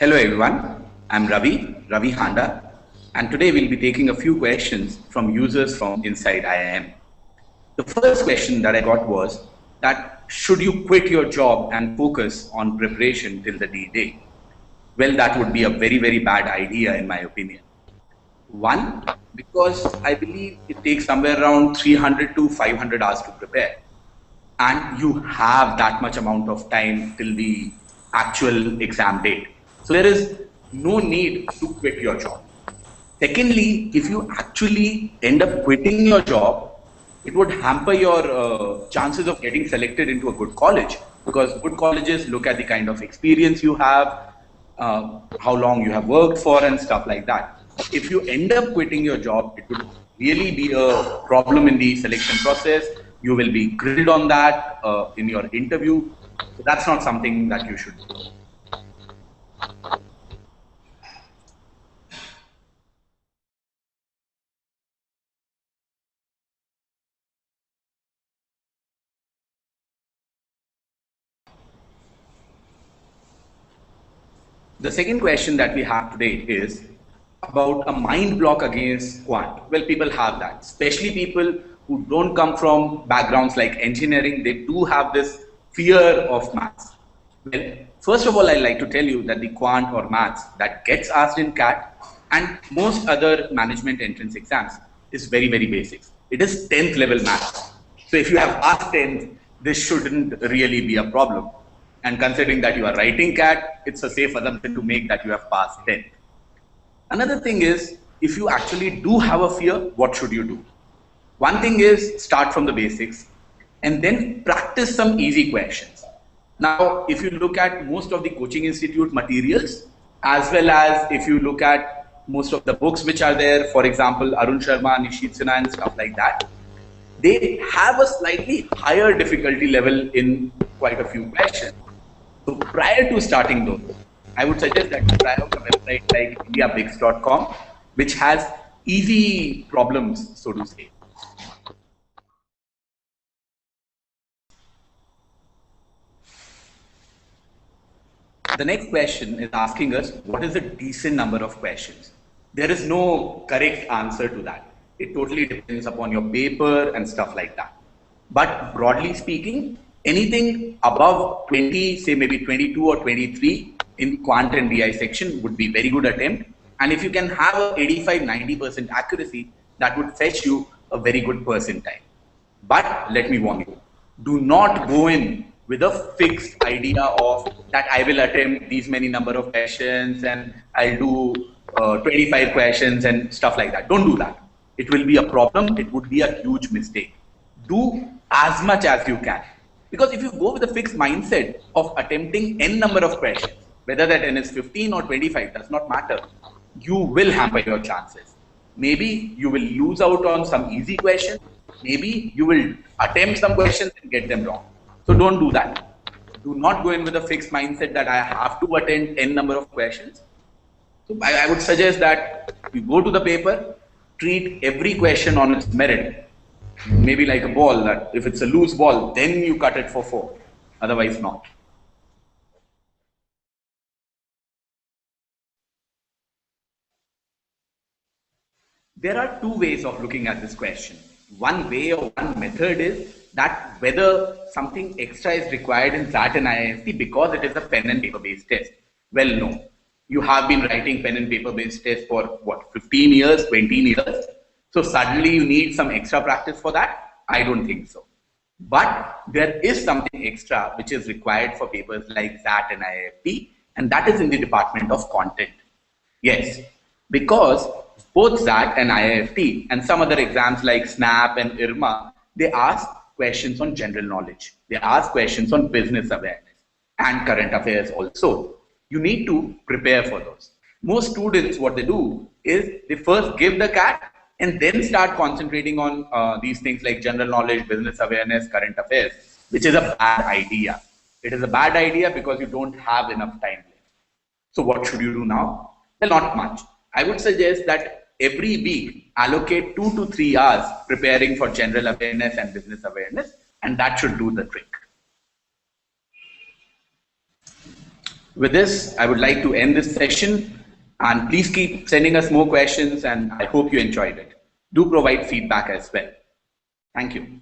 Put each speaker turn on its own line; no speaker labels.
Hello everyone, I'm Ravi Handa, and today we'll be taking a few questions from users from Inside IIM. The first question that I got was that should you quit your job and focus on preparation till the D-Day? Well, that would be a very bad idea in my opinion. One, because I believe it takes somewhere around 300 to 500 hours to prepare, and you have that much amount of time till the actual exam date. So there is no need to quit your job. Secondly, if you actually end up quitting your job, it would hamper your chances of getting selected into a good college, because good colleges look at the kind of experience you have, how long you have worked for, and stuff like that. If you end up quitting your job, it would really be a problem in the selection process. You will be grilled on that in your interview. So that's not something that you should do. The second question that we have today is about a mind block against quant. Well, people have that, especially people who don't come from backgrounds like engineering. They do have this fear of maths. Well, first of all, I'd like to tell you that the quant or maths that gets asked in CAT and most other management entrance exams is very basic. It is 10th level maths. So if you have passed 10th, this shouldn't really be a problem. And considering that you are writing CAT, it's a safe assumption to make that you have passed 10th. Another thing is, if you actually do have a fear, what should you do? One thing is start from the basics and then practice some easy questions. Now, if you look at most of the coaching institute materials, as well as if you look at most of the books which are there, for example, Arun Sharma, Nishit Sinha and stuff like that, they have a slightly higher difficulty level in quite a few questions. So prior to starting those, I would suggest that you try out a website like indiabix.com, which has easy problems, so to say. The next question is asking us, what is a decent number of questions? There is no correct answer to that. It totally depends upon your paper and stuff like that. But broadly speaking, anything above 20, say maybe 22 or 23 in quant and DI section would be very good attempt. And if you can have a 85-90% accuracy, that would fetch you a very good percentile. But let me warn you, do not go in with a fixed idea of that I will attempt these many number of questions and I'll do 25 questions and stuff like that. Don't do that. It will be a problem. It would be a huge mistake. Do as much as you can. Because if you go with a fixed mindset of attempting n number of questions, whether that n is 15 or 25, does not matter, you will hamper your chances. Maybe you will lose out on some easy questions. Maybe you will attempt some questions and get them wrong. So don't do that. Do not go in with a fixed mindset that I have to attend n number of questions. So I would suggest that you go to the paper, treat every question on its merit. Maybe like a ball, that if it's a loose ball, then you cut it for 4. Otherwise not. There are two ways of looking at this question. One way or one method is that whether something extra is required in SAT and IIST because it is a pen and paper based test. Well, no. You have been writing pen and paper based tests for what, 15 years, 20 years? So suddenly you need some extra practice for that? I don't think so. But there is something extra which is required for papers like SAT and IIFT, and that is in the department of content. Yes, because both SAT and IIFT and some other exams like SNAP and IRMA, they ask questions on general knowledge. They ask questions on business awareness and current affairs also. You need to prepare for those. Most students, what they do is they first give the CAT and then start concentrating on these things like general knowledge, business awareness, current affairs, which is a bad idea. It is a bad idea because you don't have enough time left. So what should you do now? Well, not much. I would suggest that every week allocate 2 to 3 hours preparing for general awareness and business awareness, and that should do the trick. With this, I would like to end this session, and please keep sending us more questions, and I hope you enjoyed it. Do provide feedback as well. Thank you.